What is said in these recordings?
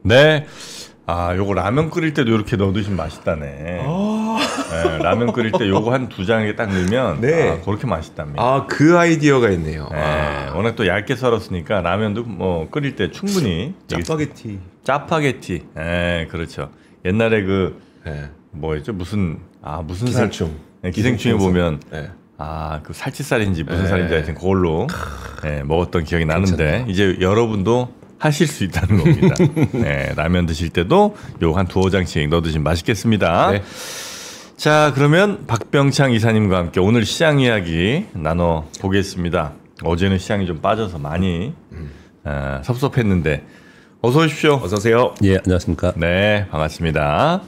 네. 아, 요거 라면 끓일 때도 이렇게 넣어 드시면 맛있다네. 네, 라면 끓일 때 요거 한 2장에 딱 넣으면 네. 아, 그렇게 맛있답니다. 아, 그 아이디어가 있네요. 네, 워낙 또 얇게 썰었으니까 라면도 뭐 끓일 때 충분히 짜파게티. 짜파게티. 네, 그렇죠. 옛날에 그 네. 뭐였죠? 무슨 기생충. 네, 기생충에 보면 네. 그 살치살인지 무슨 네. 살인지 하여튼 그걸로 네, 먹었던 기억이 나는데 이제 여러분도 하실 수 있다는 겁니다. 네, 라면 드실 때도 요 한 2-5장씩 넣어 드시면 맛있겠습니다. 네. 자, 그러면 박병창 이사님과 함께 오늘 시장 이야기 나눠 보겠습니다. 어제는 시장이 좀 빠져서 많이 섭섭했는데 어서 오십시오. 어서 오세요. 예, 안녕하십니까. 네, 반갑습니다.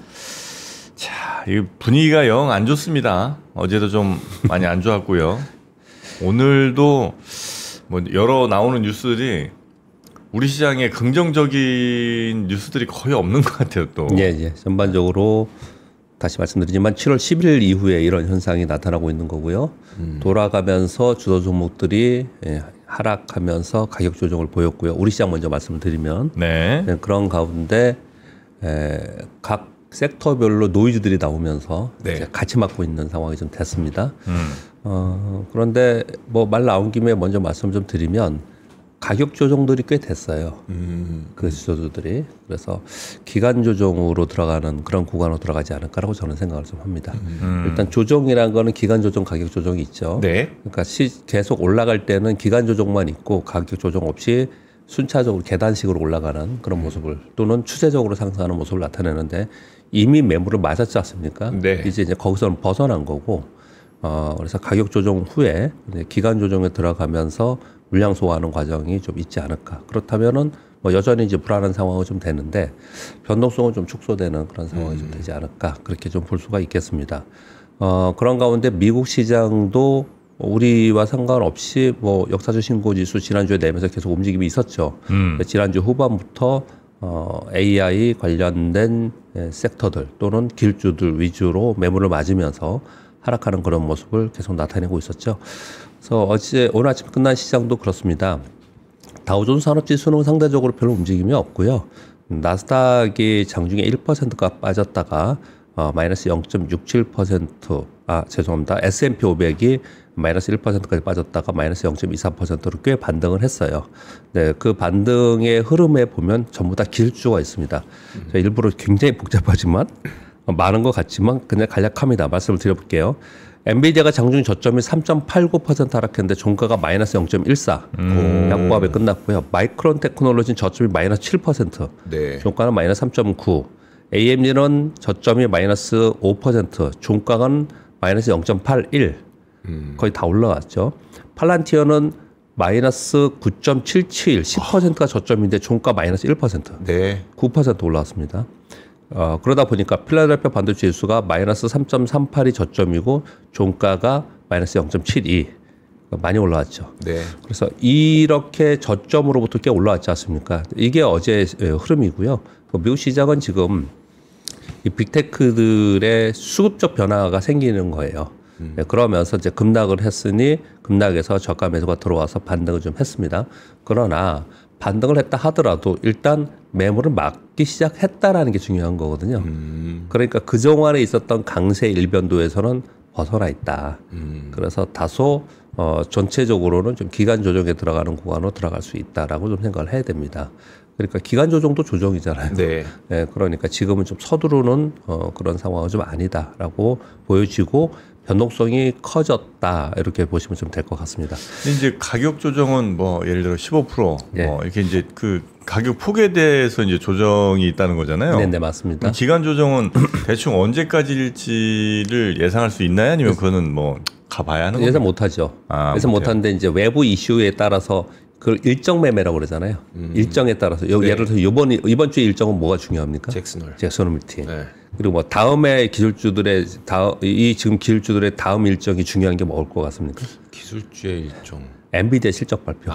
자, 이 분위기가 영 안 좋습니다. 어제도 좀 많이 안 좋았고요. 오늘도 뭐 여러 나오는 뉴스들이 우리 시장에 긍정적인 뉴스들이 거의 없는 것 같아요. 또. 예. 전반적으로 다시 말씀드리지만 7월 10일 이후에 이런 현상이 나타나고 있는 거고요. 돌아가면서 주도 종목들이 하락하면서 가격 조정을 보였고요. 우리 시장 먼저 말씀을 드리면 네. 그런 가운데 각 섹터별로 노이즈들이 나오면서 네. 이제 같이 맞고 있는 상황이 좀 됐습니다. 그런데 뭐 말 나온 김에 먼저 말씀 좀 드리면 가격 조정들이 꽤 됐어요. 그 지표들이. 그래서 기간 조정으로 들어가는 그런 구간으로 들어가지 않을까라고 저는 생각을 좀 합니다. 일단 조정이라는 거는 기간 조정, 가격 조정이 있죠. 네. 그러니까 계속 올라갈 때는 기간 조정만 있고 가격 조정 없이 순차적으로 계단식으로 올라가는 그런 모습을 또는 추세적으로 상승하는 모습을 나타내는데 이미 매물을 맞았지 않습니까? 네. 이제 거기서는 벗어난 거고 그래서 가격 조정 후에 기간 조정에 들어가면서 물량 소화하는 과정이 좀 있지 않을까. 그렇다면은 뭐 여전히 이제 불안한 상황은 좀 되는데 변동성은 좀 축소되는 그런 상황이 좀 되지 않을까. 그렇게 좀 볼 수가 있겠습니다. 그런 가운데 미국 시장도 우리와 상관없이 뭐 역사적 신고 지수 지난주에 내면서 계속 움직임이 있었죠. 지난주 후반부터 AI 관련된 섹터들 또는 길주들 위주로 매물을 맞으면서 하락하는 그런 모습을 계속 나타내고 있었죠. 그래서 오늘 아침 끝난 시장도 그렇습니다. 다우존스 산업지수는 상대적으로 별로 움직임이 없고요. 나스닥이 장중에 1%가 빠졌다가 마이너스 0.67%, 죄송합니다. S&P 500이 마이너스 1%까지 빠졌다가 마이너스 0.24%로 꽤 반등을 했어요. 네, 그 반등의 흐름에 보면 전부 다 길주가 있습니다. 일부러 굉장히 복잡하지만 많은 것 같지만 그냥 간략합니다. 말씀을 드려볼게요. 엔비디아가 장중 저점이 3.89% 하락했는데 종가가 마이너스 0.14 약보합에 끝났고요. 마이크론 테크놀로지는 저점이 마이너스 7%, 네. 종가는 마이너스 3.9. AMD는 저점이 마이너스 5%, 종가는 마이너스 0.81. 거의 다 올라왔죠. 팔란티어는 마이너스 9.77, 10%가 저점인데 종가 마이너스 1%, 네. 9% 올라왔습니다. 그러다 보니까 필라델피아 반도체 지수가 마이너스 3.38이 저점이고 종가가 마이너스 0.72 많이 올라왔죠. 네. 그래서 이렇게 저점으로부터 꽤 올라왔지 않습니까? 이게 어제 흐름이고요. 미국 시장은 지금 이 빅테크들의 수급적 변화가 생기는 거예요. 그러면서 이제 급락을 했으니 급락에서 저가 매수가 들어와서 반등을 좀 했습니다. 그러나 반등을 했다 하더라도 일단 매물을 막기 시작했다라는 게 중요한 거거든요. 그러니까 그동안에 있었던 강세 일변도에서는 벗어나 있다. 그래서 다소 전체적으로는 좀 기간 조정에 들어가는 구간으로 들어갈 수 있다라고 좀 생각을 해야 됩니다. 그러니까 기간 조정도 조정이잖아요. 네. 네, 그러니까 지금은 좀 서두르는 그런 상황은 좀 아니다라고 보여지고 변동성이 커졌다 이렇게 보시면 좀 될 것 같습니다. 이제 가격 조정은 뭐 예를 들어 15% 예. 뭐 이렇게 이제 그 가격 폭에 대해서 이제 조정이 있다는 거잖아요. 네, 맞습니다. 기간 조정은 대충 언제까지일지를 예상할 수 있나요? 아니면 그거는 뭐 가봐야 하는 예상 건가요? 못하죠. 못해요. 예상 못하는데 이제 외부 이슈에 따라서 그걸 일정 매매라고 그러잖아요. 일정에 따라서 네. 예를 들어서 이번 주의 일정은 뭐가 중요합니까? 잭슨홀 미팅. 네. 그리고 뭐 다음에 기술주들의 지금 기술주들의 다음 일정이 중요한 게 뭘 것 같습니까? 기술주의 일정. 엔비디아 실적 발표.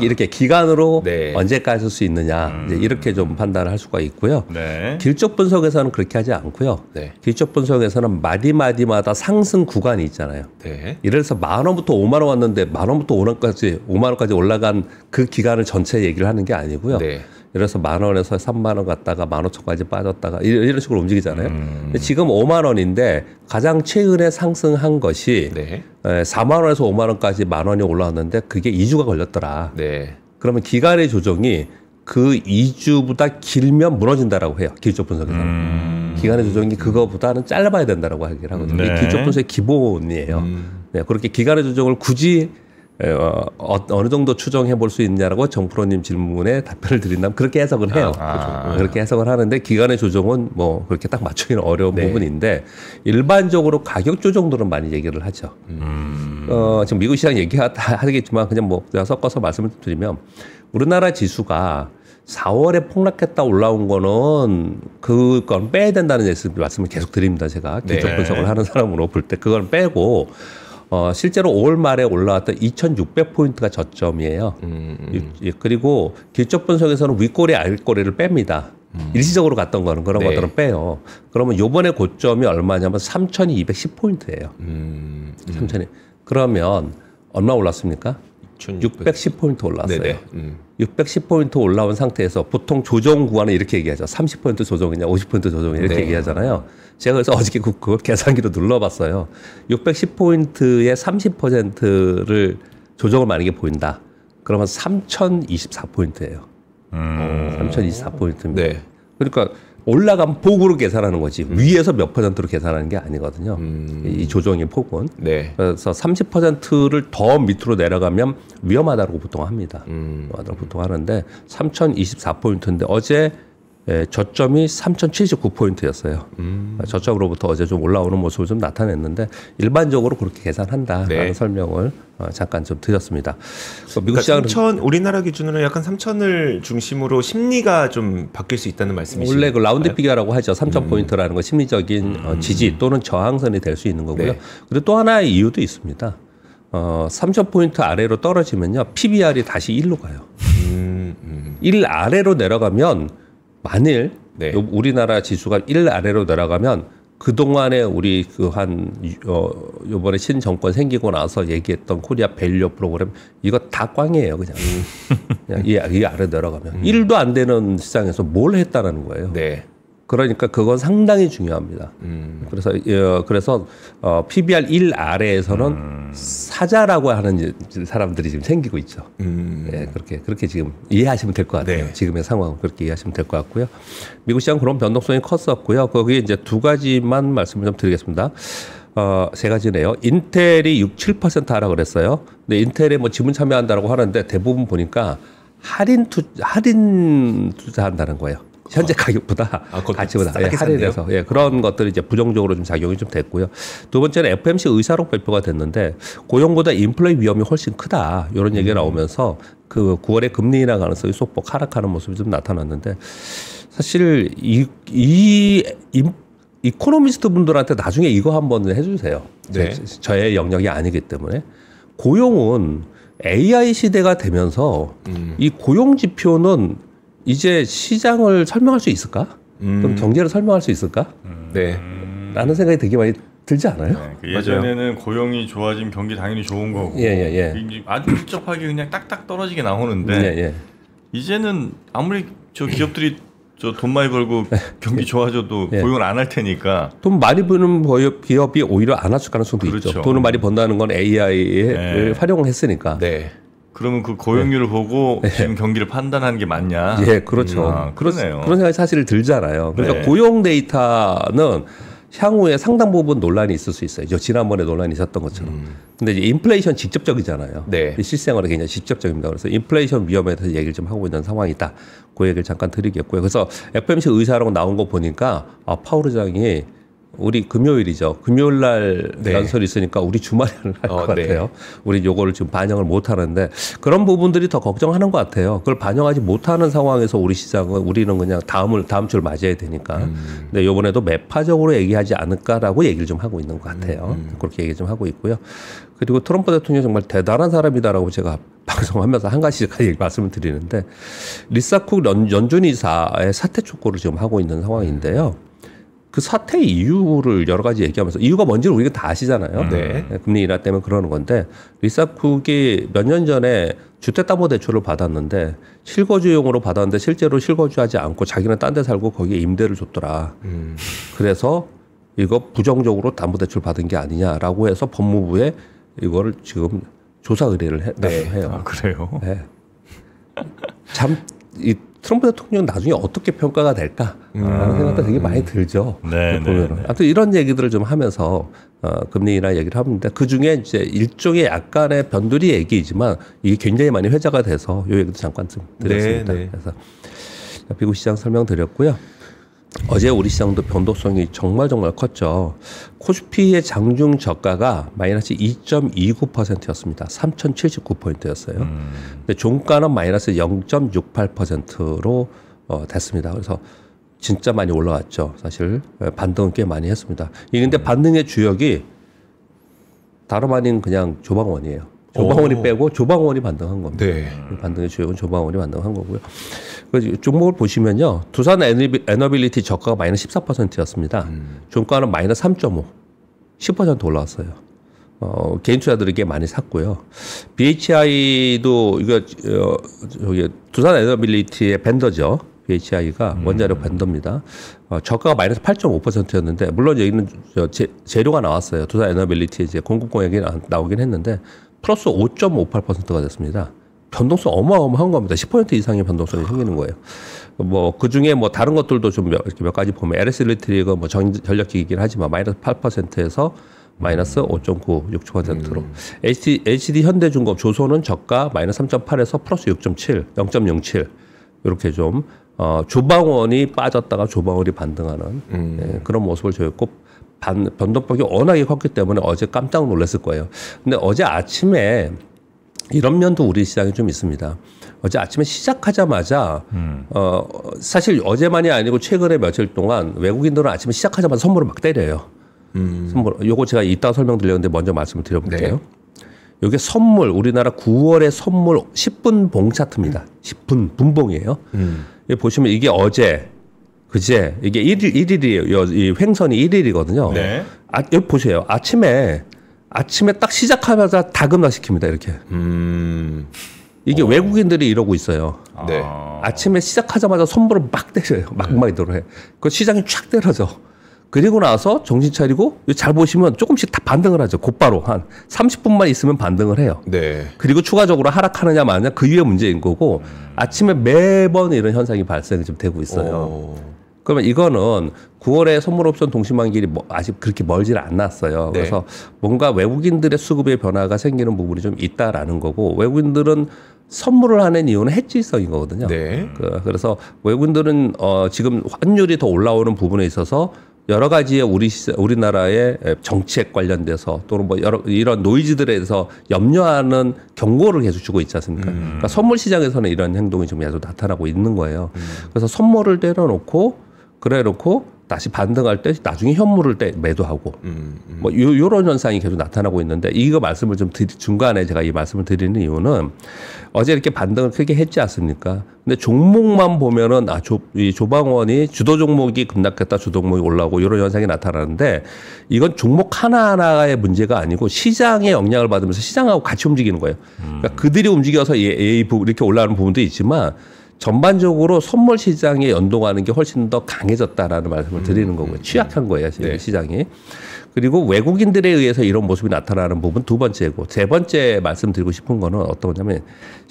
이렇게 기간으로 네. 언제까지 할 수 있느냐 이제 이렇게 좀 판단을 할 수가 있고요. 네. 길적 분석에서는 그렇게 하지 않고요. 네. 길적 분석에서는 마디마디마다 상승 구간이 있잖아요. 네. 예를 들어서 10,000원부터 5만 원 왔는데 10,000원부터 5만 원까지 올라간 그 기간을 전체 얘기를 하는 게 아니고요. 네. 예를 들어서 10,000원에서 30,000원 갔다가 15,000원까지 빠졌다가 이런 식으로 움직이잖아요. 근데 지금 50,000원인데 가장 최근에 상승한 것이 네. 40,000원에서 50,000원까지 10,000원이 올라왔는데 그게 2주가 걸렸더라. 네. 그러면 기간의 조정이 그 2주보다 길면 무너진다라고 해요. 기술적 분석에서는. 기간의 조정이 그거보다는 짧아야 된다라고 하긴 하거든요. 네. 이 기술적 분석의 기본이에요. 네, 그렇게 기간의 조정을 굳이 어느 정도 추정해 볼 수 있냐라고 정프로님 질문에 답변을 드린다면 그렇게 해석을 해요. 그렇게 해석을 하는데 기간의 조정은 뭐 그렇게 딱 맞추기는 어려운 네. 부분인데 일반적으로 가격 조정들은 많이 얘기를 하죠. 지금 미국 시장 얘기하겠지만 그냥 뭐 제가 섞어서 말씀을 드리면 우리나라 지수가 4월에 폭락했다 올라온 거는 그건 빼야 된다는 말씀을 계속 드립니다. 제가 기술적 분석을 하는 사람으로 볼 때 그걸 빼고 실제로 5월 말에 올라왔던 2,600포인트가 저점이에요. 그리고 기술적 분석에서는 윗꼬리 아랫꼬리를 뺍니다. 일시적으로 갔던 거는 그런 것들은 빼요. 그러면 요번에 고점이 얼마냐면 3,210포인트예요. 3,000이. 그러면 얼마 올랐습니까? 610포인트 올랐어요. 610포인트 올라온 상태에서 보통 조정 구간은 이렇게 얘기하죠. 30포인트 조정이냐 50포인트 조정이냐 이렇게 얘기하잖아요. 제가 그래서 어저께 그거 계산기로 눌러봤어요. 610포인트의 30%를 조정을 만약에 보인다. 그러면 3,024포인트예요. 3,024포인트입니다. 네. 그러니까 올라간 폭으로 계산하는 거지 위에서 몇 %로 계산하는 게 아니거든요. 이 조정의 폭은. 네. 그래서 30%를 더 밑으로 내려가면 위험하다고 보통 합니다. 위험하다고 보통 하는데 3,024포인트인데 어제 저점이 3,079포인트였어요. 저점으로부터 어제 좀 올라오는 모습을 좀 나타냈는데 일반적으로 그렇게 계산한다라는 설명을 잠깐 좀 드렸습니다. 미국 시장은 3,000 우리나라 기준으로 약간 3,000을 중심으로 심리가 좀 바뀔 수 있다는 말씀이시죠? 원래 그 라운드 피겨라고 하죠. 3,000포인트라는 거 심리적인 지지 또는 저항선이 될 수 있는 거고요. 그리고 또 하나의 이유도 있습니다. 3,000포인트 아래로 떨어지면요. PBR이 다시 1로 가요. 1 아래로 내려가면 만일 우리나라 지수가 1 아래로 내려가면 그동안에 우리 요번에 신정권 생기고 나서 얘기했던 코리아 밸류 프로그램 이거 다 꽝이에요. 그냥 이 아래 내려가면 1도 안 되는 시장에서 뭘 했다라는 거예요. 네. 그러니까 그건 상당히 중요합니다. 그래서 PBR 1 아래에서는 사자라고 하는 사람들이 지금 생기고 있죠. 네, 그렇게 지금 이해하시면 될 것 같아요. 네. 지금의 상황은 그렇게 이해하시면 될 것 같고요. 미국 시장 그런 변동성이 컸었고요. 거기에 이제 두 가지만 말씀을 좀 드리겠습니다. 세 가지네요. 인텔이 6, 7% 하라 그랬어요. 근데 인텔에 뭐 지분 참여한다라고 하는데 대부분 보니까 할인 투자한다는 거예요. 현재 가격보다 가치보다 할인해서 그런 것들이 이제 부정적으로 좀 작용이 좀 됐고요. 두 번째는 FOMC 의사록 발표가 됐는데 고용보다 인플레이 위험이 훨씬 크다 이런 얘기가 나오면서 그 9월에 금리 인하 가능성이 소폭 하락하는 모습이 좀 나타났는데 사실 이코노미스트 분들한테 나중에 이거 한번 해주세요. 네. 저의 영역이 아니기 때문에 고용은 AI 시대가 되면서 이 고용 지표는 이제 시장을 설명할 수 있을까? 그럼 경제를 설명할 수 있을까? 네. 라는 생각이 되게 많이 들지 않아요? 네, 예전에는 고용이 좋아지면 경기 당연히 좋은 거고 아주 밀접하게 그냥 딱딱 떨어지게 나오는데 이제는 아무리 저 기업들이 돈 많이 벌고 경기 좋아져도 고용을 안 할 테니까 돈 많이 버는 기업이 오히려 안 왔을 가능성도 있죠. 돈을 많이 번다는 건 AI를 활용을 했으니까. 그러면 그 고용률을 보고 지금 경기를 판단하는 게 맞냐? 그렇죠. 그러네요. 그런 생각이 사실 들잖아요. 그러니까 고용 데이터는 향후에 상당 부분 논란이 있을 수 있어요. 지난번에 논란이 있었던 것처럼. 근데 이제 인플레이션 직접적이잖아요. 실생활에 굉장히 직접적입니다. 그래서 인플레이션 위험에 대해서 얘기를 좀 하고 있는 상황이다. 그 얘기를 잠깐 드리겠고요. 그래서 FOMC 의사라고 나온 거 보니까 파월 의장이 우리 금요일이죠. 금요일 날 연설이 있으니까 우리 주말에 할 것 같아요. 우리 요거를 지금 반영을 못 하는데 그런 부분들이 더 걱정하는 것 같아요. 그걸 반영하지 못하는 상황에서 우리 시장은 우리는 그냥 다음 주를 맞이해야 되니까. 근데 요번에도 매파적으로 얘기하지 않을까라고 얘기를 좀 하고 있는 것 같아요. 그렇게 얘기 좀 하고 있고요. 그리고 트럼프 대통령이 정말 대단한 사람이다라고 제가 방송하면서 한 가지까지 말씀을 드리는데 리사 쿡 연준 이사의 사퇴 촉구를 지금 하고 있는 상황인데요. 그 사태 이유를 여러 가지 얘기하면서 이유가 뭔지를 우리가 다 아시잖아요. 네. 금리 인하 때문에 그러는 건데 리사쿡이 몇 년 전에 주택담보대출을 받았는데 실거주용으로 받았는데 실제로 실거주하지 않고 자기는 딴 데 살고 거기에 임대를 줬더라. 그래서 이거 부정적으로 담보대출 받은 게 아니냐라고 해서 법무부에 이거를 지금 조사 의뢰를 해요. 아, 그래요? 네. 참 이 트럼프 대통령 나중에 어떻게 평가가 될까라는 생각도 되게 많이 들죠. 네, 보면은. 네. 아무튼 이런 얘기들을 좀 하면서 금리 인하 얘기를 하는데 그 중에 이제 일종의 약간의 변두리 얘기이지만 이게 굉장히 많이 회자가 돼서 이 얘기도 잠깐 좀 드렸습니다. 네. 그래서 미국 시장 설명드렸고요. 어제 우리 시장도 변동성이 정말 컸죠. 코스피의 장중 저가가 마이너스 2.29%였습니다. 3,079포인트였어요. 근데 종가는 마이너스 0.68%로 됐습니다. 그래서 진짜 많이 올라왔죠. 사실 반등은 꽤 많이 했습니다. 이게 근데 반등의 주역이 다름 아닌 그냥 조방원이에요. 조방원이 빼고 조방원이 반등한 겁니다. 네. 반등의 주역은 조방원이 반등한 거고요. 그 종목을 보시면요. 두산 에너빌리티 저가가 마이너스 14%였습니다. 종가는 마이너스 3.5, 10% 올라왔어요. 개인 투자들에게 많이 샀고요. BHI도 이거 저기 두산 에너빌리티의 밴더죠. BHI가 원자력 밴더입니다. 저가가 마이너스 8.5%였는데 물론 여기는 재료가 나왔어요. 두산 에너빌리티 이제 공급 공약이 나오긴 했는데 플러스 5.58%가 됐습니다. 변동성 어마어마한 겁니다. 10% 이상의 변동성이 생기는 거예요. 뭐 그 중에 뭐 다른 것들도 좀 몇 가지 보면 LS 일렉트릭은 뭐 전력기기긴 하지만 마이너스 8%에서 마이너스 5.9, 6%로 HD 현대중공업 조선은 저가 마이너스 3.8에서 플러스 6.7, 0.07 이렇게 좀 조방원이 빠졌다가 조방원이 반등하는 그런 모습을 보였고 변동폭이 워낙에 컸기 때문에 어제 깜짝 놀랐을 거예요. 근데 어제 아침에 이런 면도 우리 시장에 좀 있습니다. 어제 아침에 시작하자마자 사실 어제만이 아니고 최근에 며칠 동안 외국인들은 아침에 시작하자마자 선물을 막 때려요. 선물. 요거 제가 이따가 설명드렸는데 먼저 말씀을 드려볼게요. 네. 요게 선물 우리나라 9월의 선물 10분 봉 차트입니다. 10분 분봉이에요. 여기 보시면 이게 어제 그제 이게 1일이에요. 이 횡선이 1일이거든요. 네. 여기 보세요. 아침에 딱 시작하자마자 다 급락시킵니다. 이렇게. 이게 외국인들이 이러고 있어요. 네. 아침에 시작하자마자 선물을 막 때려요. 막막이도록 해. 그 시장이 쫙 때려져. 그리고 나서 정신 차리고 잘 보시면 조금씩 다 반등을 하죠. 곧바로 한 30분만 있으면 반등을 해요. 네. 그리고 추가적으로 하락하느냐 마느냐 그 위에 문제인 거고 아침에 매번 이런 현상이 발생이 좀 되고 있어요. 그러면 이거는 9월에 선물옵션 동시만기일이 아직 그렇게 멀질 않았어요. 네. 그래서 뭔가 외국인들의 수급의 변화가 생기는 부분이 좀 있다라는 거고 외국인들은 선물을 하는 이유는 해지성인 거거든요. 네. 그래서 외국인들은 지금 환율이 더 올라오는 부분에 있어서 여러 가지의 우리나라의 정책 관련돼서 또는 뭐 이런 노이즈들에 대해서 염려하는 경고를 계속 주고 있지 않습니까? 그러니까 선물 시장에서는 이런 행동이 좀 계속 나타나고 있는 거예요. 그래서 선물을 때려놓고 다시 반등할 때 나중에 현물을 매도하고 뭐 요런 현상이 계속 나타나고 있는데 이거 말씀을 좀 중간에 제가 이 말씀을 드리는 이유는 어제 이렇게 반등을 크게 했지 않습니까? 근데 종목만 보면은 이 조방원이 주도 종목이 급락했다, 주도 종목이 올라오고 이런 현상이 나타나는데 이건 종목 하나하나의 문제가 아니고 시장의 영향을 받으면서 시장하고 같이 움직이는 거예요. 그러니까 그들이 움직여서 이렇게 올라가는 부분도 있지만 전반적으로 선물 시장에 연동하는 게 훨씬 더 강해졌다라는 말씀을 드리는 거고요. 취약한 거예요, 네. 시장이. 그리고 외국인들에 의해서 이런 모습이 나타나는 부분 두 번째고 세 번째 말씀드리고 싶은 거는 어떤 거냐면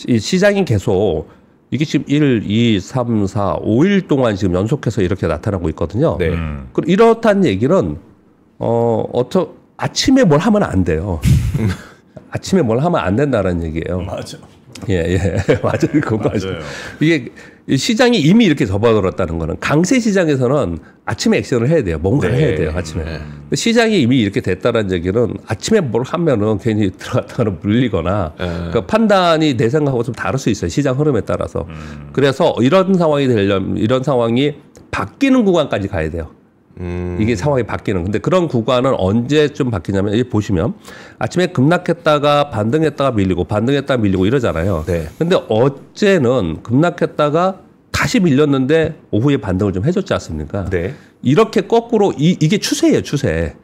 이 시장이 계속 이게 지금 1, 2, 3, 4, 5일 동안 지금 연속해서 이렇게 나타나고 있거든요. 네. 이렇다는 얘기는 아침에 뭘 하면 안 돼요. 아침에 뭘 하면 안 된다는 얘기예요. 맞아. 예. 맞아요. 그거 맞아요. 이게 시장이 이미 이렇게 접어들었다는 거는 강세 시장에서는 아침에 액션을 해야 돼요. 뭔가를 해야 돼요. 아침에. 시장이 이미 이렇게 됐다는 얘기는 아침에 뭘 하면은 괜히 들어갔다가 물리거나 그러니까 판단이 내 생각하고 좀 다를 수 있어요. 시장 흐름에 따라서. 그래서 이런 상황이 되려면 이런 상황이 바뀌는 구간까지 가야 돼요. 이게 상황이 바뀌는. 근데 그런 구간은 언제쯤 바뀌냐면 여기 보시면 아침에 급락했다가 반등했다가 밀리고 반등했다가 밀리고 이러잖아요. 네. 근데 어제는 급락했다가 다시 밀렸는데 오후에 반등을 좀 해줬지 않습니까? 네. 이렇게 거꾸로 이게 추세예요, 추세.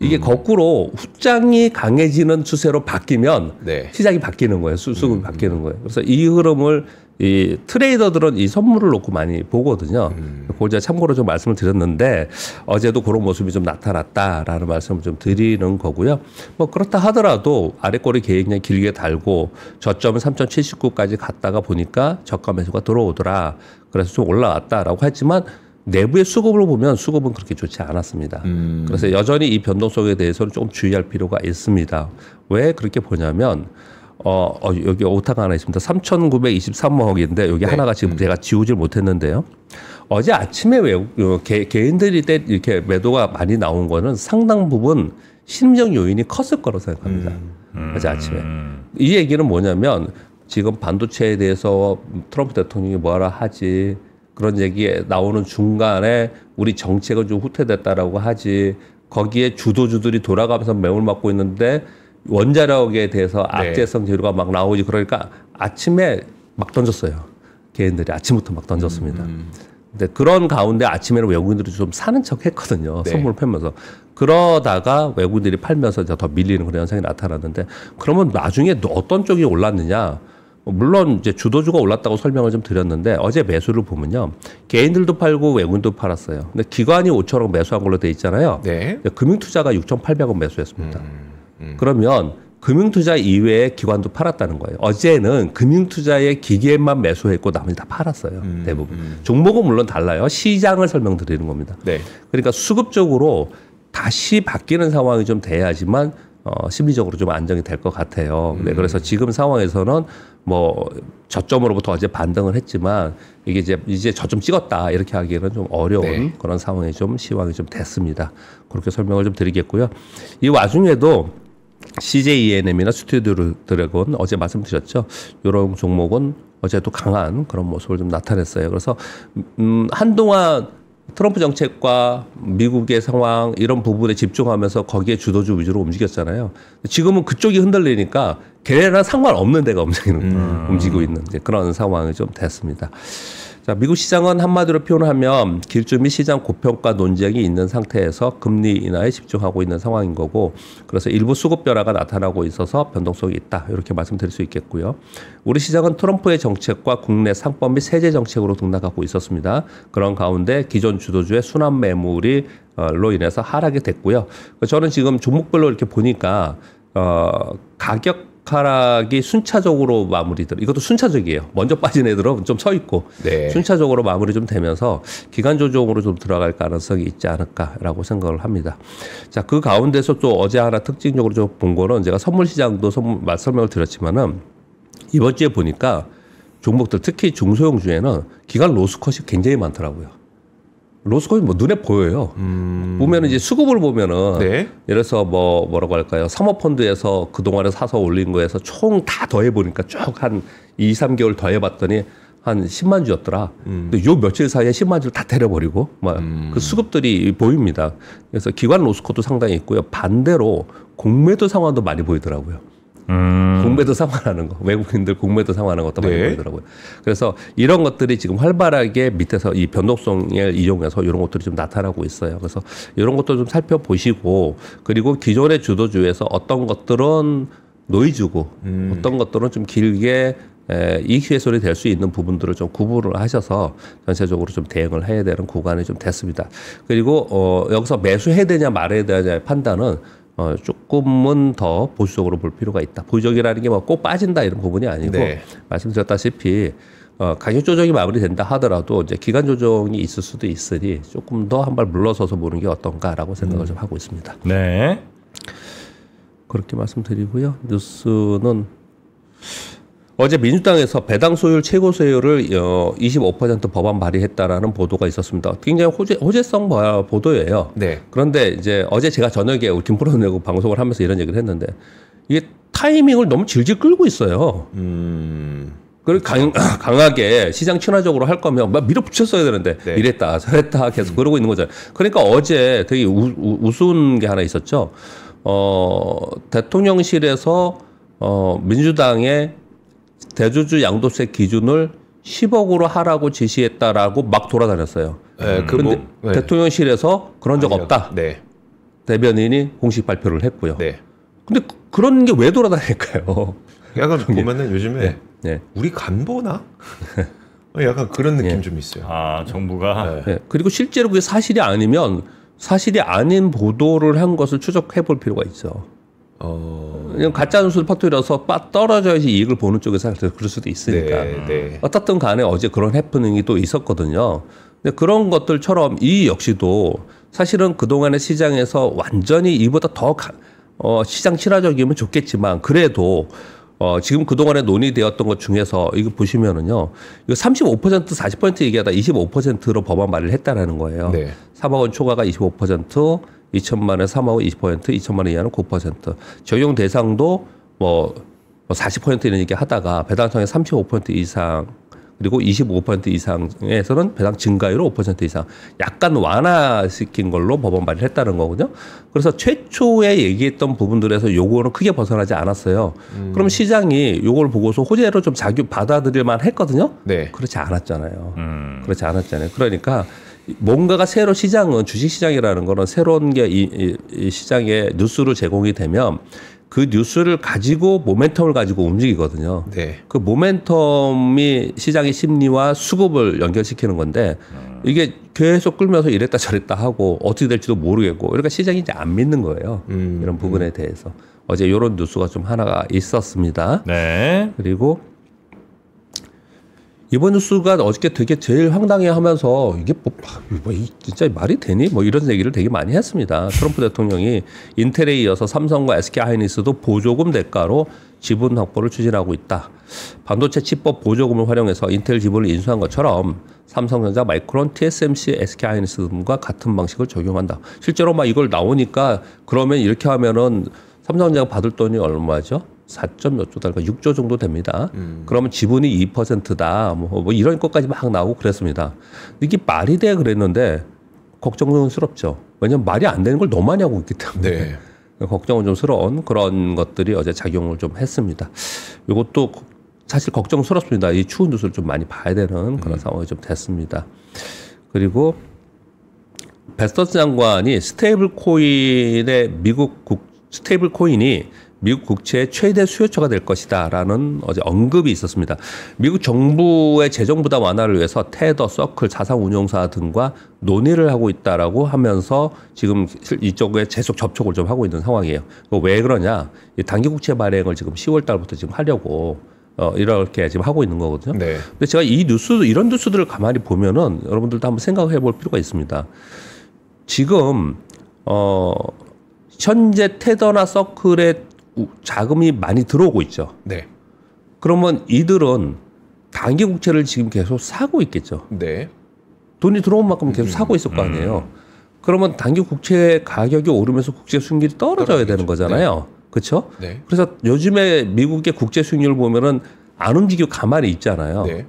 이게 거꾸로 후장이 강해지는 추세로 바뀌면 네. 시장이 바뀌는 거예요. 수급이 바뀌는 거예요. 그래서 이 흐름을 이 트레이더들은 이 선물을 놓고 많이 보거든요. 그걸 제가 참고로 좀 말씀을 드렸는데 어제도 그런 모습이 좀 나타났다라는 말씀을 좀 드리는 거고요. 뭐 그렇다 하더라도 아래꼬리 계획량 길게 달고 저점은 3,079까지 갔다가 보니까 저가 매수가 들어오더라. 그래서 좀 올라왔다라고 했지만 내부의 수급을 보면 수급은 그렇게 좋지 않았습니다. 그래서 여전히 이 변동성에 대해서는 조금 주의할 필요가 있습니다. 왜 그렇게 보냐면 여기 오타가 하나 있습니다. 3,923억인데 여기 네. 하나가 지금 제가 지우질 못했는데요. 어제 아침에 개인들이 이렇게 매도가 많이 나온 거는 상당 부분 심리적 요인이 컸을 거라고 생각합니다. 어제 아침에. 이 얘기는 뭐냐면 지금 반도체에 대해서 트럼프 대통령이 뭐라 하지, 그런 얘기에 나오는 중간에 우리 정책은 좀 후퇴됐다라고 하지, 거기에 주도주들이 돌아가면서 매물 맞고 있는데 원자력에 대해서 악재성 재료가 막 나오지, 그러니까 아침에 막 던졌어요. 개인들이 아침부터 막 던졌습니다. 근데 그런 가운데 아침에는 외국인들이 좀 사는 척 했거든요. 네. 선물을 팔면서. 그러다가 외국인들이 팔면서 이제 더 밀리는 그런 현상이 나타났는데, 그러면 나중에 어떤 쪽이 올랐느냐? 물론 이제 주도주가 올랐다고 설명을 좀 드렸는데 어제 매수를 보면요. 개인들도 팔고 외국인도 팔았어요. 근데 기관이 5천억 매수한 걸로 돼 있잖아요. 네. 금융투자가 6,800억 매수했습니다. 그러면 금융투자 이외에 기관도 팔았다는 거예요. 어제는 금융투자의 기계만 매수했고 나머지 다 팔았어요. 대부분. 종목은 물론 달라요. 시장을 설명드리는 겁니다. 네. 그러니까 수급적으로 다시 바뀌는 상황이 좀 돼야지만 심리적으로 좀 안정이 될 것 같아요. 네, 그래서 지금 상황에서는 뭐 저점으로부터 어제 반등을 했지만 이게 이제 저점 찍었다 이렇게 하기에는 좀 어려운 네. 그런 상황이 좀 시황이 좀 됐습니다. 그렇게 설명을 좀 드리겠고요. 이 와중에도 CJENM이나 스튜디오 드래곤 어제 말씀드렸죠. 이런 종목은 어제도 강한 그런 모습을 좀 나타냈어요. 그래서 한동안 트럼프 정책과 미국의 상황 이런 부분에 집중하면서 거기에 주도주 위주로 움직였잖아요. 지금은 그쪽이 흔들리니까 걔네랑 상관없는 데가 움직이고 있는 이제 그런 상황이 좀 됐습니다. 자, 미국 시장은 한마디로 표현하면 길쭉 및 시장 고평가 논쟁이 있는 상태에서 금리 인하에 집중하고 있는 상황인 거고, 그래서 일부 수급 변화가 나타나고 있어서 변동성이 있다 이렇게 말씀드릴 수 있겠고요. 우리 시장은 트럼프의 정책과 국내 상법 및 세제 정책으로 등락하고 있었습니다. 그런 가운데 기존 주도주의 순환 매물이 로 인해서 하락이 됐고요. 저는 지금 종목별로 이렇게 보니까 가격 하락이 순차적으로 마무리들, 이것도 순차적이에요. 먼저 빠진 애들은 좀 서 있고 네. 순차적으로 마무리 좀 되면서 기간 조정으로 좀 들어갈 가능성이 있지 않을까라고 생각을 합니다. 자, 그 가운데서 또 어제 하나 특징적으로 좀 본 거는 제가 선물 시장도 설명을 드렸지만은 이번 주에 보니까 종목들 특히 중소형 중에는 기간 로스컷이 굉장히 많더라고요. 로스컷이 뭐 눈에 보여요. 보면은 이제 수급을 보면은 네. 예를 들어서 뭐라고 할까요? 사모펀드에서 그동안에 사서 올린 거에서 총 다 더해 보니까 쭉 한 2, 3개월 더해 봤더니 한 10만 주였더라. 근데 요 며칠 사이에 10만 주를 다 때려버리고 막 그 수급들이 보입니다. 그래서 기관 로스컷도 상당히 있고요. 반대로 공매도 상황도 많이 보이더라고요. 공매도 상환하는 거, 외국인들 공매도 상환하는 것도 많이 네. 보이더라고요. 그래서 이런 것들이 지금 활발하게 밑에서 이 변동성을 이용해서 이런 것들이 좀 나타나고 있어요. 그래서 이런 것도 좀 살펴보시고, 그리고 기존의 주도주에서 어떤 것들은 노이즈고 어떤 것들은 좀 길게 이익 훼손이 될 수 있는 부분들을 좀 구분을 하셔서 전체적으로 좀 대응을 해야 되는 구간이 좀 됐습니다. 그리고 여기서 매수해야 되냐 말아야 되냐의 판단은 조금은 더 보수적으로 볼 필요가 있다. 보수적이라는 게 뭐 꼭 빠진다 이런 부분이 아니고, 네. 말씀드렸다시피 가격 조정이 마무리된다 하더라도 이제 기간 조정이 있을 수도 있으니 조금 더 한 발 물러서서 보는 게 어떤가라고 생각을 좀 하고 있습니다. 네. 그렇게 말씀드리고요. 뉴스는 어제 민주당에서 배당 소율 최고 세율을 25% 법안 발의했다라는 보도가 있었습니다. 굉장히 호재성 보도예요. 네. 그런데 이제 어제 제가 저녁에 우리 김프로 내고 방송을 하면서 이런 얘기를 했는데 이게 타이밍을 너무 질질 끌고 있어요. 그리고 강하게 시장 친화적으로 할 거면 막 밀어붙였어야 되는데 네. 이랬다 저랬다 계속 그러고 있는 거잖아요. 그러니까 어제 되게 우스운 게 하나 있었죠. 대통령실에서 민주당의 대주주 양도세 기준을 10억으로 하라고 지시했다라고 막 돌아다녔어요. 그런데 대통령실에서 그런 적 없다. 네. 대변인이 공식 발표를 했고요. 네. 근데 그런 게 왜 돌아다닐까요? 약간 보면은 요즘에 네. 우리 간보나? 약간 그런 느낌 좀 있어요. 아, 정부가. 네. 그리고 실제로 그게 사실이 아니면 사실이 아닌 보도를 한 것을 추적해 볼 필요가 있죠. 그냥 가짜 뉴스를 퍼뜨려서 떨어져야지 이익을 보는 쪽에서 그럴 수도 있으니까. 네. 어떻든 간에 어제 그런 해프닝이 또 있었거든요. 근데 그런 것들처럼 이 역시도 사실은 그동안의 시장에서 완전히 이보다 더 시장 친화적이면 좋겠지만 그래도 지금 그동안에 논의되었던 것 중에서 이거 보시면은요. 이거 35% 40% 얘기하다 25%로 법안 발의를 했다라는 거예요. 네. 3억 원 초과가 25%, 2천만 원에 3억 20%, 2천만 원 이하는 9%. 적용 대상도 뭐 40% 이런 얘기 하다가 배당성의 35% 이상 그리고 25% 이상에서는 배당 증가율 5% 이상 약간 완화시킨 걸로 법안 발의를 했다는 거거든요. 그래서 최초에 얘기했던 부분들에서 요거는 크게 벗어나지 않았어요. 그럼 시장이 요걸 보고서 호재로 좀 받아들일 만 했거든요. 네. 그렇지 않았잖아요. 그렇지 않았잖아요. 그러니까 뭔가가 새로 시장은 주식시장이라는 거는 새로운 게 이 시장에 뉴스로 제공이 되면 그 뉴스를 가지고 모멘텀을 가지고 움직이거든요. 네. 그 모멘텀이 시장의 심리와 수급을 연결시키는 건데 이게 계속 끌면서 이랬다 저랬다 하고 어떻게 될지도 모르겠고 그러니까 시장이 이제 안 믿는 거예요. 이런 부분에 대해서. 어제 이런 뉴스가 좀 하나가 있었습니다. 네. 그리고 이번 뉴스가 어저께 되게 제일 황당해하면서 이게 진짜 말이 되니? 뭐 이런 얘기를 되게 많이 했습니다. 트럼프 대통령이 인텔에 이어서 삼성과 SK하이닉스도 보조금 대가로 지분 확보를 추진하고 있다. 반도체 칩법 보조금을 활용해서 인텔 지분을 인수한 것처럼 삼성전자, 마이크론, TSMC, SK하이닉스 등과 같은 방식을 적용한다. 실제로 막 이걸 나오니까 그러면 이렇게 하면은 삼성전자가 받을 돈이 얼마죠? 4몇 조 달러, 6조 정도 됩니다. 그러면 지분이 2%다. 뭐 이런 것까지 막 나오고 그랬습니다. 이게 말이 돼 그랬는데 걱정은 스럽죠. 왜냐하면 말이 안 되는 걸 너무 많이 하고 있기 때문에 걱정은 좀 스러운 그런 것들이 어제 작용을 좀 했습니다. 이것도 사실 걱정스럽습니다. 이 추운 뉴스를 좀 많이 봐야 되는 그런 상황이 좀 됐습니다. 그리고 베스터스 장관이 스테이블 코인이 미국 국채의 최대 수요처가 될 것이다라는 어제 언급이 있었습니다. 미국 정부의 재정 부담 완화를 위해서 테더, 서클, 자산운용사 등과 논의를 하고 있다라고 하면서 지금 이쪽에 계속 접촉을 좀 하고 있는 상황이에요. 왜 그러냐? 단기 국채 발행을 지금 10월 달부터 지금 하려고 이렇게 지금 하고 있는 거거든요. 네. 근데 제가 이런 뉴스들을 가만히 보면은 여러분들도 한번 생각해 볼 필요가 있습니다. 지금 현재 테더나 서클에 자금이 많이 들어오고 있죠. 네. 그러면 이들은 단기 국채를 지금 계속 사고 있겠죠. 네. 돈이 들어온 만큼 계속 사고 있을 거 아니에요. 그러면 단기 국채 가격이 오르면서 국채 수익률이 떨어져야 되는 거잖아요. 그렇죠? 네. 그래서 요즘에 미국의 국채 수익률 보면은 안 움직이고 가만히 있잖아요. 네.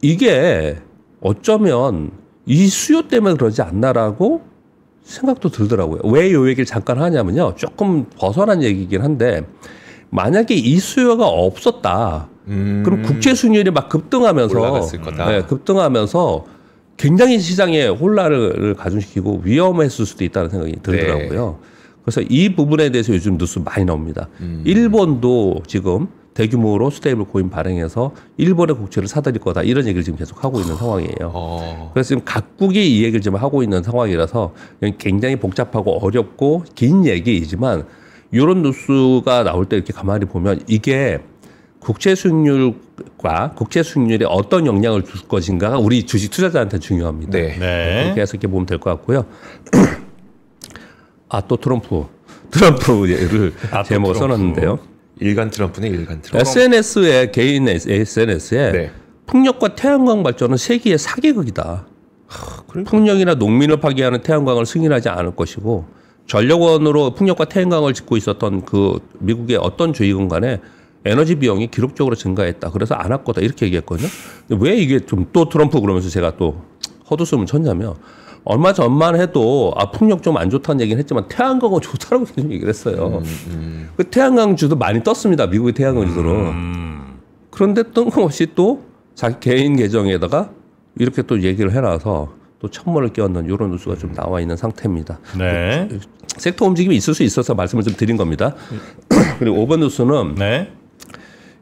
이게 어쩌면 이 수요 때문에 그러지 않나라고 생각도 들더라고요. 왜 이 얘기를 잠깐 하냐면요. 조금 벗어난 얘기긴 한데 만약에 이 수요가 없었다. 그럼 국채 수익률이 막 급등하면서 올라갔을 거다. 네, 급등하면서 굉장히 시장에 혼란을 가중시키고 위험했을 수도 있다는 생각이 들더라고요. 그래서 이 부분에 대해서 요즘 뉴스 많이 나옵니다. 일본도 지금 대규모로 스테이블 코인 발행해서 일본의 국채를 사들일 거다. 이런 얘기를 지금 계속 하고 있는 상황이에요. 그래서 지금 각국이 이 얘기를 지금 하고 있는 상황이라서 굉장히 복잡하고 어렵고 긴 얘기이지만 이런 뉴스가 나올 때 이렇게 가만히 보면 이게 국채 수익률과 국채 수익률에 어떤 영향을 줄 것인가가 우리 주식 투자자한테 중요합니다. 네. 그렇게 해서 이렇게 보면 될 것 같고요. 또 트럼프를 제목을 써놨는데요. 일간 트럼프네, 일간 트럼프. SNS에 개인 SNS에 네. 풍력과 태양광 발전은 세계의 사계극이다. 풍력이나 농민을 파괴하는 태양광을 승인하지 않을 것이고 전력원으로 풍력과 태양광을 짓고 있었던 그 미국의 어떤 주의군 간에 에너지 비용이 기록적으로 증가했다. 그래서 안 할 거다. 이렇게 얘기했거든요. 왜 이게 좀 또 트럼프 그러면서 제가 또 헛웃음을 쳤냐면 얼마 전만 해도 풍력 좀 안 좋다는 얘기는 했지만 태양광은 좋다라고 얘기를 했어요. 그 태양광 주도 많이 떴습니다. 미국의 태양광 주도는. 그런데 뜬금없이 또 자기 개인 계정에다가 이렇게 또 얘기를 해놔서 또 천문을 끼얹는 이런 뉴스가 좀 나와 있는 상태입니다. 네. 섹터 움직임이 있을 수 있어서 말씀을 좀 드린 겁니다. 그리고 5번 뉴스는 네.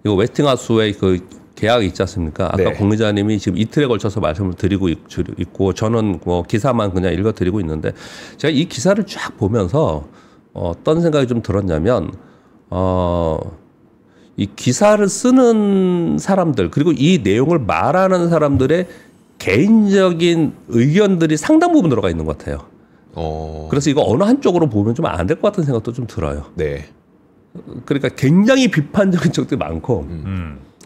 이거 웨스팅하우스의 그 계약이 있지 않습니까? 아까 네. 공 기자님이 지금 이틀에 걸쳐서 말씀을 드리고 있고 저는 뭐 기사만 그냥 읽어드리고 있는데 제가 이 기사를 쫙 보면서 어떤 생각이 좀 들었냐면 이 기사를 쓰는 사람들 그리고 이 내용을 말하는 사람들의 개인적인 의견들이 상당 부분 들어가 있는 것 같아요. 그래서 이거 어느 한쪽으로 보면 좀 안 될 것 같은 생각도 좀 들어요. 네. 그러니까 굉장히 비판적인 쪽도 많고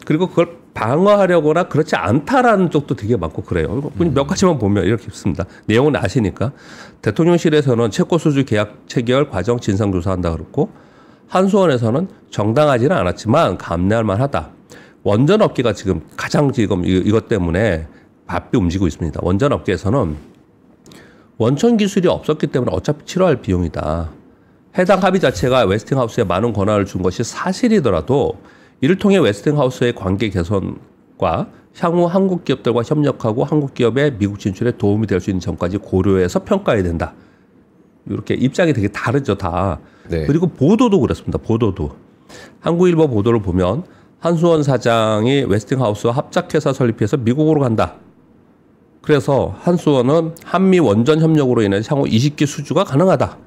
그리고 그걸 방어하려거나 그렇지 않다라는 쪽도 되게 많고 그래요. 몇 가지만 보면 이렇게 있습니다. 내용은 아시니까 대통령실에서는 채권수주 계약 체결 과정 진상조사한다 그랬고 한수원에서는 정당하지는 않았지만 감내할 만하다. 원전업계가 지금 가장 지금 이것 때문에 바삐 움직이고 있습니다. 원전업계에서는 원천 기술이 없었기 때문에 어차피 치러야 비용이다. 해당 합의 자체가 웨스팅하우스에 많은 권한을 준 것이 사실이더라도 이를 통해 웨스팅하우스의 관계 개선과 향후 한국 기업들과 협력하고 한국 기업의 미국 진출에 도움이 될 수 있는 점까지 고려해서 평가해야 된다. 이렇게 입장이 되게 다르죠, 다. 네. 그리고 보도도 그렇습니다. 보도도. 한국일보 보도를 보면 한수원 사장이 웨스팅하우스와 합작회사 설립해서 미국으로 간다. 그래서 한수원은 한미 원전 협력으로 인해 향후 20기 수주가 가능하다.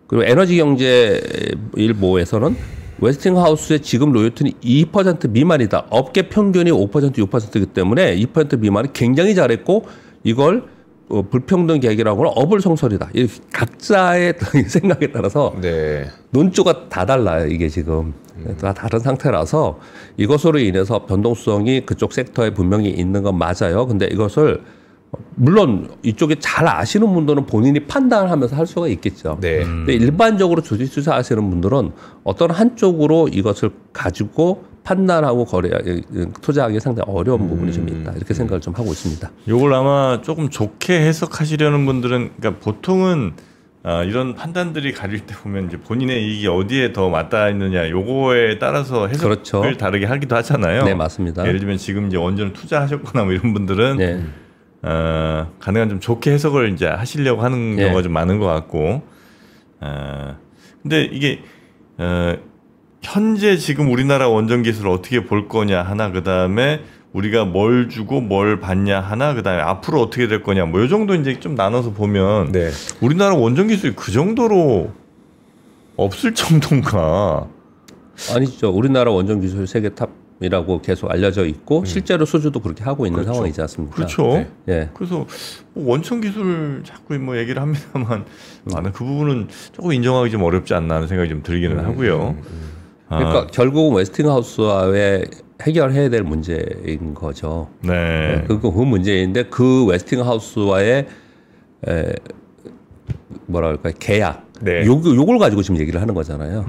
그리고 에너지경제일보에서는 웨스팅하우스의 지금 로열티는 2% 미만이다. 업계 평균이 5%, 6%이기 때문에 2% 미만이 굉장히 잘했고 이걸 불평등 계약이라고 하는 어불성설이다. 각자의 생각에 따라서 네. 논조가 다 달라요. 이게 지금 다 다른 상태라서 이것으로 인해서 변동성이 그쪽 섹터에 분명히 있는 건 맞아요. 근데 이것을 물론 이쪽에 잘 아시는 분들은 본인이 판단하면서 할 수가 있겠죠. 네. 근데 일반적으로 주식 투자하시는 분들은 어떤 한쪽으로 이것을 가지고 판단하고 투자하기 상당히 어려운 부분이 좀 있다. 이렇게 생각을 좀 하고 있습니다. 요걸 아마 조금 좋게 해석하시려는 분들은 그러니까 보통은 이런 판단들이 가릴 때 보면 이제 본인의 이익이 어디에 더 맞닿아 있느냐 요거에 따라서 해석을 그렇죠. 다르게 하기도 하잖아요. 네, 맞습니다. 예를 들면 지금 이제 원전을 투자하셨거나 뭐 이런 분들은 네. 가능한 좀 좋게 해석을 이제 하시려고 하는 네. 경우가 좀 많은 것 같고, 근데 이게 현재 지금 우리나라 원전 기술을 어떻게 볼 거냐 하나, 그 다음에 우리가 뭘 주고 뭘 받냐 하나, 그 다음에 앞으로 어떻게 될 거냐, 뭐 이 정도 이제 좀 나눠서 보면 네. 우리나라 원전 기술이 그 정도로 없을 정도인가? 아니죠. 우리나라 원전 기술 세계 탑이라고 계속 알려져 있고 실제로 수주도 그렇게 하고 있는 그렇죠. 상황이지 않습니까? 그렇죠. 네. 예. 그래서 뭐 원천 기술 자꾸 뭐 얘기를 합니다만, 나는 그 부분은 조금 인정하기 좀 어렵지 않나 하는 생각이 좀 들기는 하고요. 그러니까 결국은 웨스팅하우스와의 해결해야 될 문제인 거죠. 네. 그 문제인데 그 웨스팅하우스와의 뭐라 그럴까요? 계약. 네. 요걸 가지고 지금 얘기를 하는 거잖아요.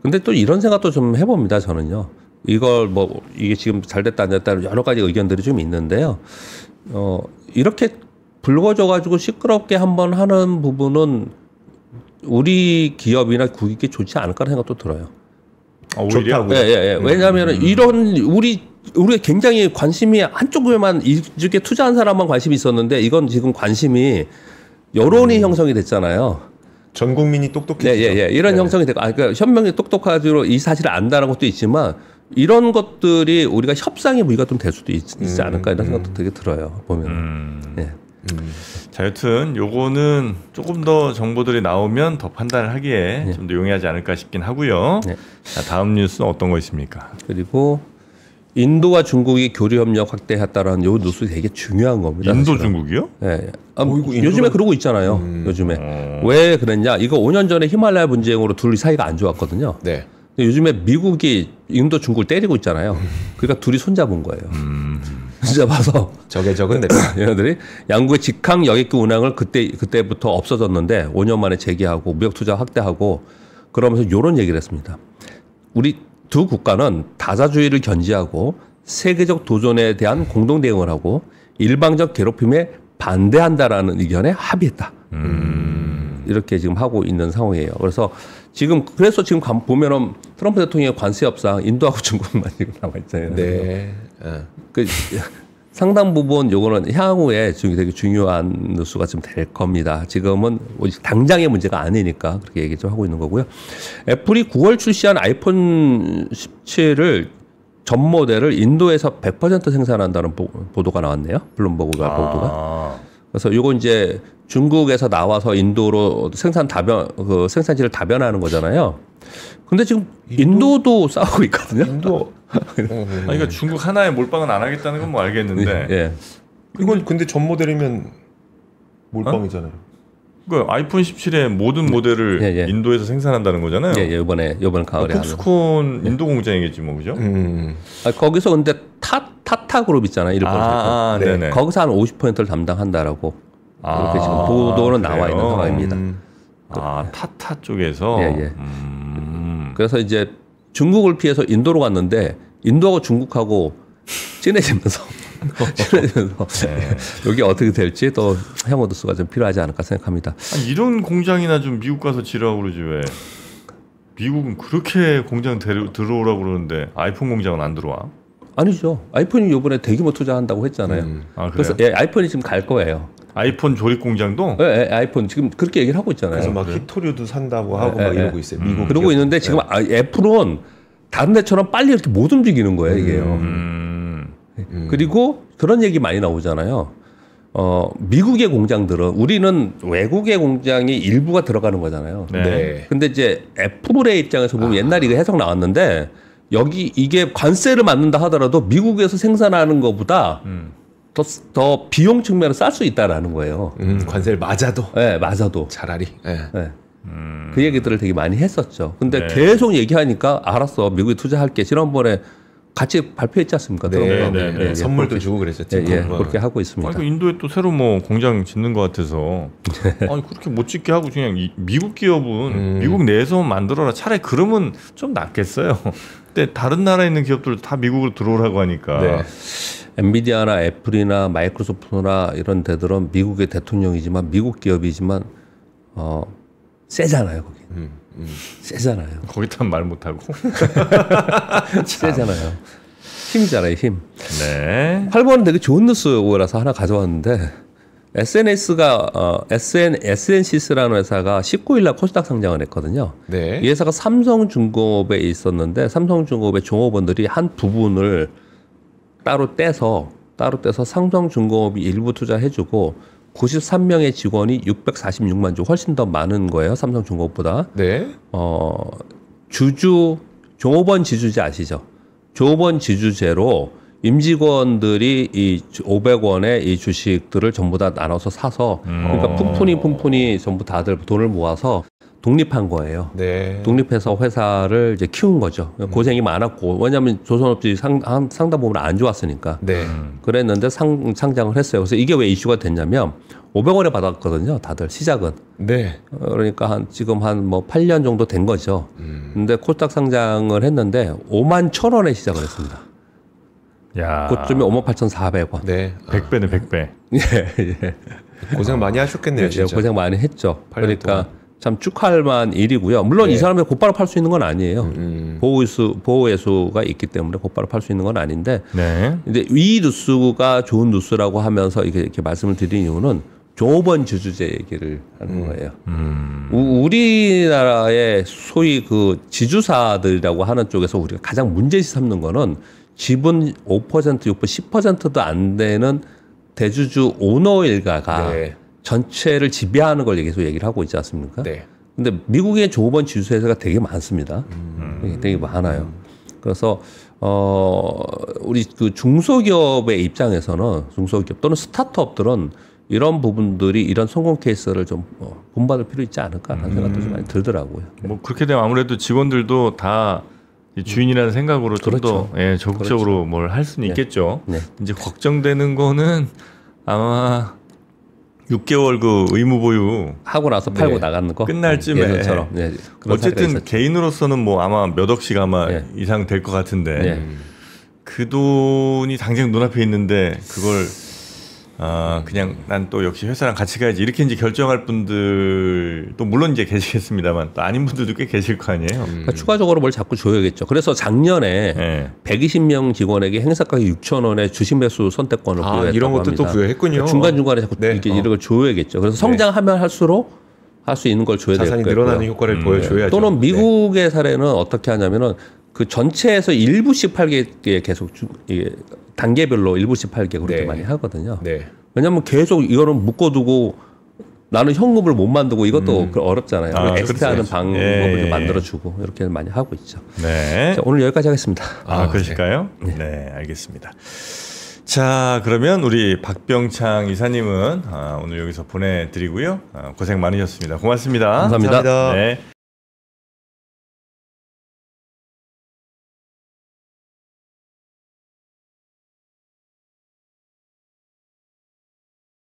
근데 또 이런 생각도 좀 해봅니다, 저는요. 이걸 뭐 이게 지금 잘 됐다 안 됐다 여러 가지 의견들이 좀 있는데요. 이렇게 불거져 가지고 시끄럽게 한번 하는 부분은 우리 기업이나 국익에 좋지 않을까라는 생각도 들어요. 오히려? 예. 왜냐하면 이런 우리가 굉장히 관심이 한쪽에만 이쪽에 투자한 사람만 관심이 있었는데 이건 지금 관심이 여론이 형성이 됐잖아요. 전 국민이 똑똑해지죠. 예. 이런 형성이 되고, 그러니까 현명히 똑똑하지로 이 사실을 안다는 것도 있지만 이런 것들이 우리가 협상의 무기가 좀 될 수도 있지 않을까 이런 생각도 되게 들어요. 보면. 예. 자, 여튼 요거는 조금 더 정보들이 나오면 더 판단을 하기에 좀 더 용이하지 않을까 싶긴 하고요. 네. 자, 다음 뉴스는 어떤 거 있습니까? 그리고 인도와 중국이 교류 협력 확대했다라는 요 뉴스 되게 중요한 겁니다. 인도 사실은. 중국이요? 예. 이거 요즘에 그러고 있잖아요. 요즘에. 왜 그랬냐? 이거 5년 전에 히말라야 분쟁으로 둘이 사이가 안 좋았거든요. 네. 근데 요즘에 미국이 인도 중국을 때리고 있잖아요. 그러니까 둘이 손잡은 거예요. 손잡아서 적의 적은 내 얘네들이 양국의 직항 여객기 운항을 그때부터 없어졌는데 5년 만에 재개하고 무역 투자 확대하고 그러면서 이런 얘기를 했습니다. 우리 두 국가는 다자주의를 견지하고 세계적 도전에 대한 공동 대응을 하고 일방적 괴롭힘에 반대한다라는 의견에 합의했다. 이렇게 지금 하고 있는 상황이에요. 그래서 지금 보면은 트럼프 대통령의 관세 협상 인도하고 중국만 지금 나와 있잖아요. 네. 그 상당 부분 요거는 향후에 되게 중요한 뉴스가 좀 될 겁니다. 지금은 당장의 문제가 아니니까 그렇게 얘기 좀 하고 있는 거고요. 애플이 9월 출시한 아이폰 17을 전 모델을 인도에서 100% 생산한다는 보도가 나왔네요. 블룸버그가 보도가. 그래서 요거 이제 중국에서 나와서 인도로 생산지를 다변하는 거잖아요. 근데 지금 인도도 싸우고 있거든요. 인도. 그러니까 중국 하나에 몰빵은 안 하겠다는 건 뭐 알겠는데. 예. 이건 근데 전 모델이면 몰빵이잖아요. 그 아이폰 17의 모든 모델을 인도에서 생산한다는 거잖아요. 예, 이번 가을에 폭스콘 인도 공장이겠지 뭐 그죠? 거기서 근데 타타 그룹 있잖아요. 일본에서. 네네. 거기서 한 50%를 담당한다라고 이렇게 지금 보도는 나와 있는 상황입니다. 타타 쪽에서. 예. 그래서 이제 중국을 피해서 인도로 갔는데 인도하고 중국하고 친해지면서 여기 어떻게 될지 또 향후 뉴스가 좀 필요하지 않을까 생각합니다. 아니, 이런 공장이나 좀 미국 가서 지르라고 그러지 왜? 미국은 그렇게 공장 들어오라고 그러는데 아이폰 공장은 안 들어와? 아니죠. 아이폰이 이번에 대규모 투자한다고 했잖아요. 그래서 아이폰이 지금 갈 거예요. 아이폰 조립 공장도? 네, 아이폰 지금 그렇게 얘기를 하고 있잖아요. 그래서 막 히토류도 산다고 하고 막 이러고 있어요. 미국 그러고 있는데 지금 애플은 다른 데처럼 빨리 이렇게 못 움직이는 거예요, 이게요. 그리고 그런 얘기 많이 나오잖아요. 미국의 공장들은 우리는 외국의 공장이 일부가 들어가는 거잖아요. 네. 근데 이제 애플의 입장에서 보면 옛날에 이거 해석 나왔는데 여기 이게 관세를 맞는다 하더라도 미국에서 생산하는 것보다 더 비용 측면을 쌀 수 있다라는 거예요. 관세를 맞아도. 네, 맞아도. 차라리. 네. 그 얘기들을 되게 많이 했었죠. 근데 계속 얘기하니까 알았어. 미국에 투자할게. 지난번에 같이 발표했지 않습니까? 네. 선물도 주고 그랬었죠. 그렇게 하고 있습니다. 아니, 인도에 또 새로 뭐 공장 짓는 것 같아서 아니 그렇게 못 짓게 하고 그냥 미국 기업은 미국 내에서 만들어라. 차라리 그러면 좀 낫겠어요. 근데 다른 나라에 있는 기업들 다 미국으로 들어오라고 하니까. 엔비디아나 애플이나 마이크로소프트나 이런 데들은 미국의 대통령이지만 미국 기업이지만 세잖아요 거기. 세잖아요. 거기다 말 못하고. 세잖아요. 힘이잖아요 힘. 네. 8번은 되게 좋은 뉴스라서 하나 가져왔는데 SNCS라는 회사가 19일 날 코스닥 상장을 했거든요. 네. 이 회사가 삼성중공업에 있었는데 삼성중공업의 종업원들이 한 부분을 따로 떼서 삼성중공업이 일부 투자해주고 93명의 직원이 646만 주 훨씬 더 많은 거예요. 삼성중공업보다. 네. 종업원 지주제 아시죠? 종업원 지주제로 임직원들이 이 500원의 이 주식들을 전부 다 나눠서 사서 그러니까 푼푼이 전부 다들 돈을 모아서 독립한 거예요. 네. 독립해서 회사를 이제 키운 거죠. 고생이 많았고 왜냐하면 조선업지 상당 부분 안 좋았으니까. 네. 그랬는데 상장을 했어요. 그래서 이게 왜 이슈가 됐냐면 500원에 받았거든요. 다들 시작은. 네. 그러니까 지금 한 뭐 8년 정도 된 거죠. 근데 코스닥 상장을 했는데 51,000원에 시작을 했습니다. 야. 그쯤에 58,400원. 네. 100배네 100배. 예. 고생 많이 하셨겠네요, 진짜. 고생 많이 했죠. 그러니까 동안. 참 축하할 만한 일이고요. 물론 이 사람이 곧바로 팔 수 있는 건 아니에요. 보호예수가 있기 때문에 곧바로 팔 수 있는 건 아닌데. 네. 근데 이 뉴스가 좋은 뉴스라고 하면서 이렇게 말씀을 드린 이유는 종업원 지주제 얘기를 하는 거예요. 우리나라의 소위 그 지주사들이라고 하는 쪽에서 우리가 가장 문제시 삼는 거는 지분 5%, 6%, 10%도 안 되는 대주주 오너 일가가 전체를 지배하는 걸 계속 얘기를 하고 있지 않습니까? 네. 근데 미국의 종업원 지주회사가 되게 많습니다. 되게 많아요. 그래서 우리 그 중소기업의 입장에서는 중소기업 또는 스타트업들은 이런 부분들이 이런 성공 케이스를 좀 본받을 필요 있지 않을까라는 생각도 좀 많이 들더라고요. 뭐 그렇게 되면 아무래도 직원들도 다 주인이라는 생각으로 좀 더 적극적으로 뭘 할 수는 있겠죠. 이제 걱정되는 거는 아마 6개월 그 의무 보유 하고 나서 팔고 나가는 거 끝날 쯤에 예전처럼. 어쨌든 개인으로서는 뭐 아마 몇 억씩 아마 이상 될 것 같은데 그 돈이 당장 눈앞에 있는데 그걸 그냥 난 또 역시 회사랑 같이 가야지 이렇게 이제 결정할 분들도 물론 이제 계시겠습니다만 또 아닌 분들도 꽤 계실 거 아니에요. 그러니까 추가적으로 뭘 자꾸 줘야겠죠. 그래서 작년에 네. 120명 직원에게 행사가격 6,000원의 주식 매수 선택권을 부여했다고 이런 것도 합니다. 또 부여했군요. 중간중간에 자꾸 네. 이렇게 이런 걸 줘야겠죠. 그래서 성장하면 할수록 할 수 있는 걸 줘야 될 자산이 거고요. 늘어나는 효과를 보여줘야죠. 또는 미국의 사례는 어떻게 하냐면은 그 전체에서 일부씩 팔게 계속 이게 단계별로 일부씩 팔게 그렇게 네. 많이 하거든요. 네. 왜냐하면 계속 이거는 묶어두고 나는 현금을 못 만들고 이것도 어렵잖아요. 엑스트하는 그렇죠. 방법을 예. 좀 만들어주고 이렇게 많이 하고 있죠. 네. 자, 오늘 여기까지 하겠습니다. 그러실까요? 네, 알겠습니다. 자, 그러면 우리 박병창 이사님은 오늘 여기서 보내드리고요. 고생 많으셨습니다. 고맙습니다. 감사합니다. 감사합니다. 네.